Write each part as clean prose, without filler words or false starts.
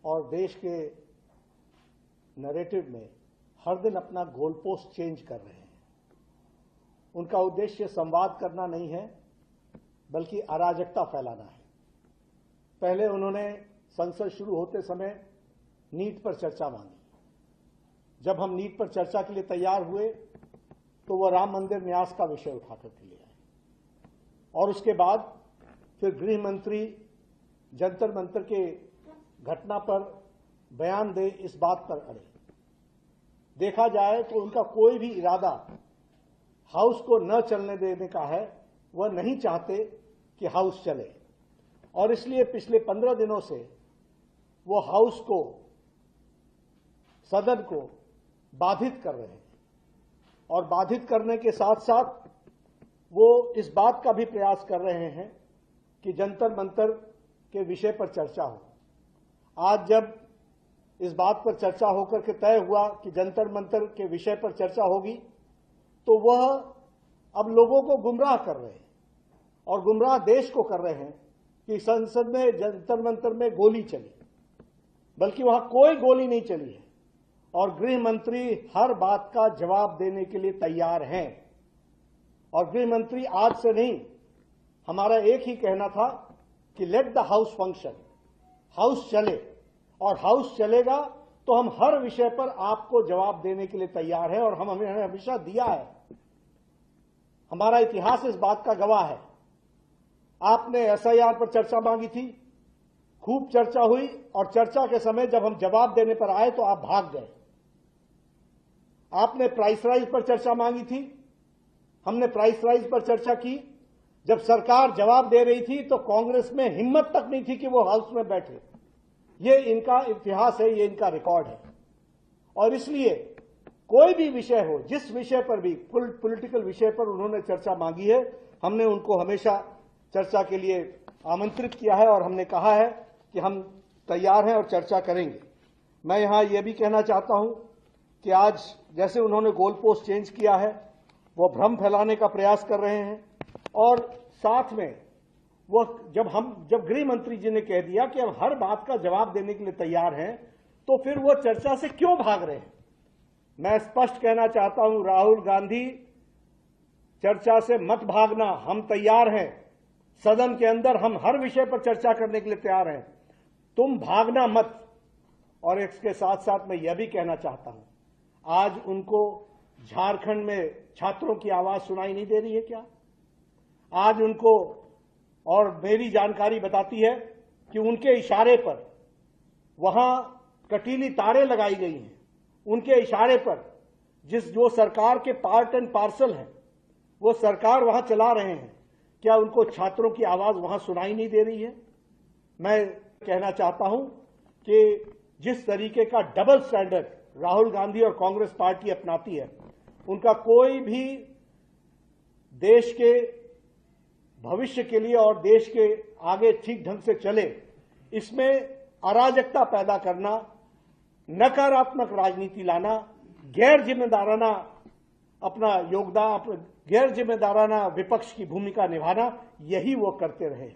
और देश के नैरेटिव में हर दिन अपना गोल पोस्ट चेंज कर रहे हैं। उनका उद्देश्य संवाद करना नहीं है, बल्कि अराजकता फैलाना है। पहले उन्होंने संसद शुरू होते समय नीट पर चर्चा मांगी। जब हम नीट पर चर्चा के लिए तैयार हुए तो वह राम मंदिर न्यास का विषय उठाकर के ले आए, और उसके बाद फिर गृह मंत्री जंतर मंतर के घटना पर बयान दे, इस बात पर अड़े। देखा जाए तो उनका कोई भी इरादा हाउस को न चलने देने का है। वह नहीं चाहते कि हाउस चले, और इसलिए पिछले 15 दिनों से वो हाउस को, सदन को बाधित कर रहे हैं, और बाधित करने के साथ साथ वो इस बात का भी प्रयास कर रहे हैं कि जंतर मंतर के विषय पर चर्चा हो। आज जब इस बात पर चर्चा होकर के तय हुआ कि जंतर मंतर के विषय पर चर्चा होगी, तो वह अब लोगों को गुमराह कर रहे हैं, और गुमराह देश को कर रहे हैं कि संसद में जंतर मंतर में गोली चली, बल्कि वहां कोई गोली नहीं चली है, और गृह मंत्री हर बात का जवाब देने के लिए तैयार हैं। और गृह मंत्री आज से नहीं, हमारा एक ही कहना था कि let the house function, house चले, और हाउस चलेगा तो हम हर विषय पर आपको जवाब देने के लिए तैयार हैं, और हमने हमेशा दिया है। हमारा इतिहास इस बात का गवाह है। आपने एसआईआर पर चर्चा मांगी थी, खूब चर्चा हुई, और चर्चा के समय जब हम जवाब देने पर आए तो आप भाग गए। आपने प्राइस राइज पर चर्चा मांगी थी, हमने प्राइस राइज पर चर्चा की। जब सरकार जवाब दे रही थी तो कांग्रेस में हिम्मत तक नहीं थी कि वो हाउस में बैठे। ये इनका इतिहास है, ये इनका रिकॉर्ड है। और इसलिए कोई भी विषय हो, जिस विषय पर भी, पॉलिटिकल विषय पर उन्होंने चर्चा मांगी है, हमने उनको हमेशा चर्चा के लिए आमंत्रित किया है, और हमने कहा है कि हम तैयार हैं और चर्चा करेंगे। मैं यहां यह भी कहना चाहता हूं कि आज जैसे उन्होंने गोल पोस्ट चेंज किया है, वो भ्रम फैलाने का प्रयास कर रहे हैं, और साथ में जब गृह मंत्री जी ने कह दिया कि हम हर बात का जवाब देने के लिए तैयार हैं, तो फिर वो चर्चा से क्यों भाग रहे हैं? मैं स्पष्ट कहना चाहता हूं, राहुल गांधी, चर्चा से मत भागना। हम तैयार हैं, सदन के अंदर हम हर विषय पर चर्चा करने के लिए तैयार हैं, तुम भागना मत। और इसके साथ साथ मैं यह भी कहना चाहता हूं, आज उनको झारखंड में छात्रों की आवाज सुनाई नहीं दे रही है क्या? आज उनको, और मेरी जानकारी बताती है कि उनके इशारे पर वहां कटीली तारें लगाई गई हैं। उनके इशारे पर जो सरकार के पार्ट एंड पार्सल हैं, वो सरकार वहां चला रहे हैं। क्या उनको छात्रों की आवाज वहां सुनाई नहीं दे रही है? मैं कहना चाहता हूं कि जिस तरीके का डबल स्टैंडर्ड राहुल गांधी और कांग्रेस पार्टी अपनाती है, उनका कोई भी देश के भविष्य के लिए और देश के आगे ठीक ढंग से चले, इसमें अराजकता पैदा करना, नकारात्मक राजनीति लाना, गैर जिम्मेदाराना अपना योगदान, गैर जिम्मेदाराना विपक्ष की भूमिका निभाना, यही वो करते रहे।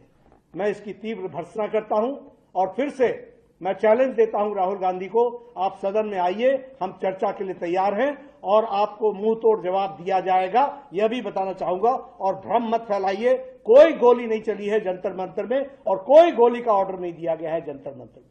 मैं इसकी तीव्र भर्त्सना करता हूं, और फिर से मैं चैलेंज देता हूं राहुल गांधी को, आप सदन में आइए, हम चर्चा के लिए तैयार हैं, और आपको मुंह तोड़ जवाब दिया जाएगा, यह भी बताना चाहूंगा। और भ्रम मत फैलाइए, कोई गोली नहीं चली है जंतर मंतर में, और कोई गोली का ऑर्डर नहीं दिया गया है जंतर मंतर में।